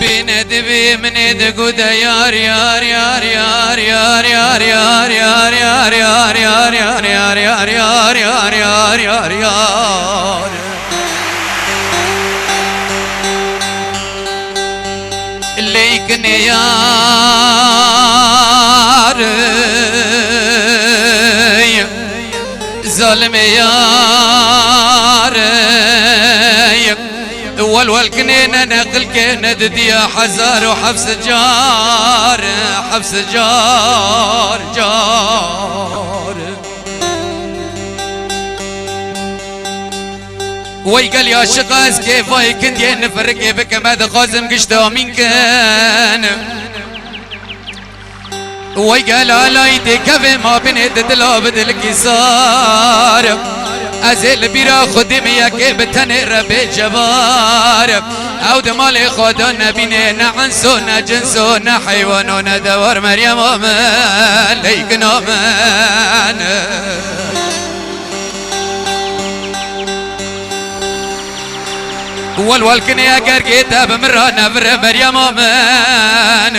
بندبي من يدقود يار يار يار يار يار يار يار يار يار يار يار يار يار يار يار يار يار يار يار ليكن يار ظالم يار والكنينة نقل كينة دديا حزار وحبس جار حبس جار جار ويقال يا شقاس كيف واي كنت ينفرق بك ما دخازم قشتا من كان ويقال على يدك ما بنت دلاب الكسار ازل بيرا خدمي يا بتنر بجبار او دمال خدا نبينا عنسونا جنسونا حيوانونا دوار مريم آمن ليك نامن والوالكن يا قرقيتا بمرانا بر مريم آمن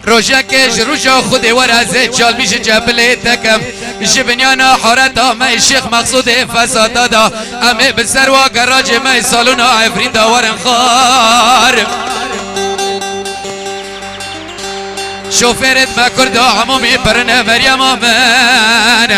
روشا كيش روشا خودي ورا زيت شال بيش جبليتك جبنيانا حارتا ما الشيخ مقصود فسادا دا امي بسر وقراج ما سالونا عفرين دا ورن خار شوفيرت ما كردا عمومي برنا مريم آمن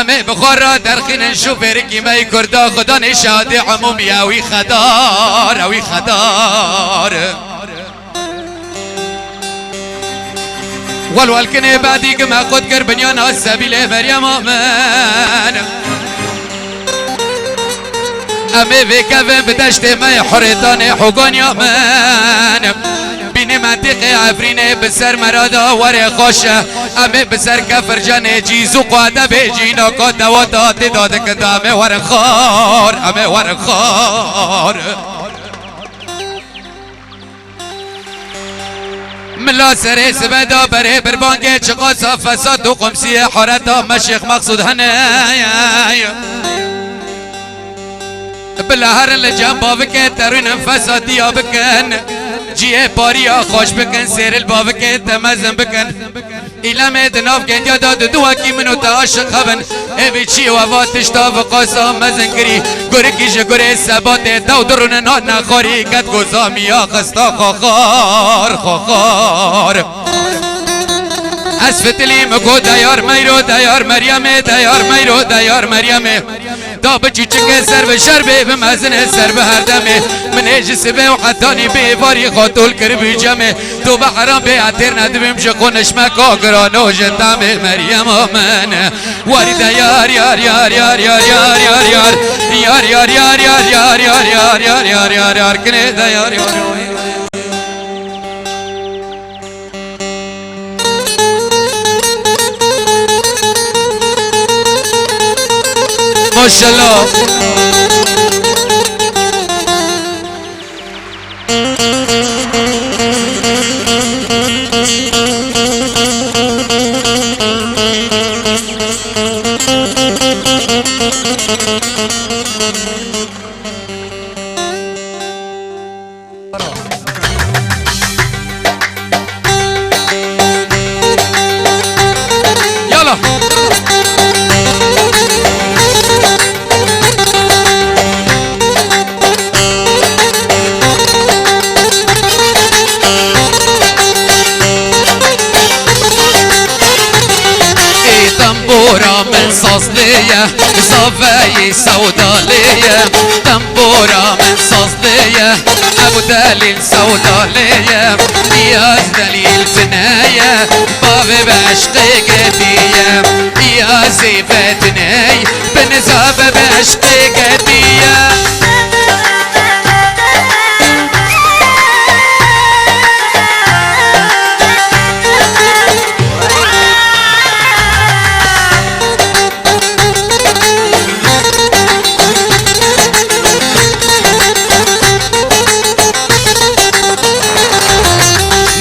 امي بخورا درخين شوفيركي ما كردا خدا نشادي عمومي اوي خدار اوي خدار والوالكن بعديك ما قد كر بنيانا السبيل مريم آمن امي بكفن بدشت ما حريتاني حقان يا من بيني منطقي عفريني بسر مرادا وري خوشه امي بسر كفر جاني جيزو قواده بيجينا قد دواتاتي دادك دامي ورن خار امي ورن خار ملا سري سبدا بري بربانجي چقاسا فساد و قمسي حارتا مشيخ مقصود هنايا بالهر لجان بابك ترون فساديا بكن جيه باريا خوش بكن سير البابك تمزن بكن إلا ميدناف جنديا داد دواكي منو تعاشق هبن ابي چي وفاتش تاف قاسا مزن كري گوركي جگوري سبات داو درون نانا خاري قد گزاميا خستا خاخار خاخار اسفت لي مكو ديار ميرو ديار مريم ديار ميرو ديار مريم دا بچی چکه سر به شربه به مزن سر به هر دمه من اجس به وحتانی به واری خاطول کر بی جمه تو به حرام به عطر ندبیم شقونش مکا گرانو جتمه مریم آمن واری دیار یار یار یار یار یار یار یار یار یار یار یار یار یار یار یار یار یار کنه دیار یار ماشاءالله يلا تنبورا من صصلية صفاي سودالية تنبورا من صصلية ابو دليل سودالية ياز دليل تناية بابي بعشقي قدية يا زيفتني بنزاب بعشقي قدية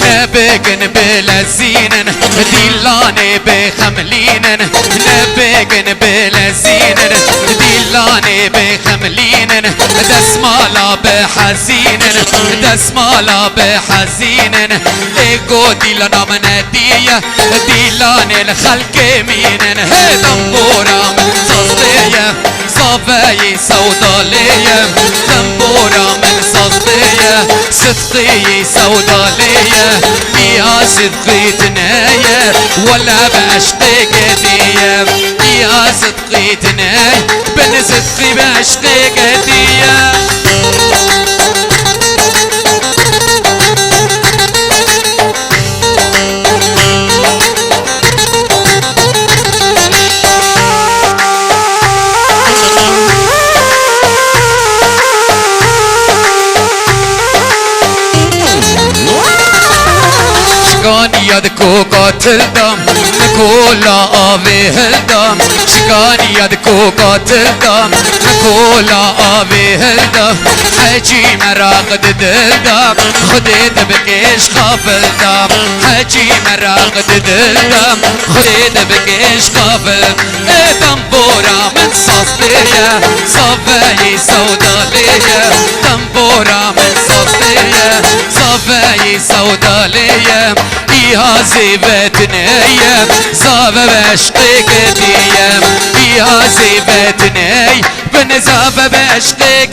نبقن بلزينن ديلاني بخملينن نبقن بلزينن ديلاني بخملينن دسمالا دسمالا بحزين دسمالا بحزين ايقو ديلنا من ديه ديلان الخلق مين هي دنبورا من صصديه صافي سوداليه دنبورا من صصديه صدقي سوداليه يا صدقي تنايه ولا بعشقي قديه يا صدقي تنايه بن صدقي بعشقي قديه شكان يدكو قاتل دم نكولا آوي هلدم شكان يدكو قاتل دم نكولا آوي هلدم حجي مراقد دلدم خديت بكيش خافل دم حجي مراقد دلدم خديت بكيش خافل دنبورا من صصدية صفاي سودالية دنبورا من صصدية صفاي سودالية يا زيبتني صاب بعشقي قديم يا زيبتني بن صاب بعشقي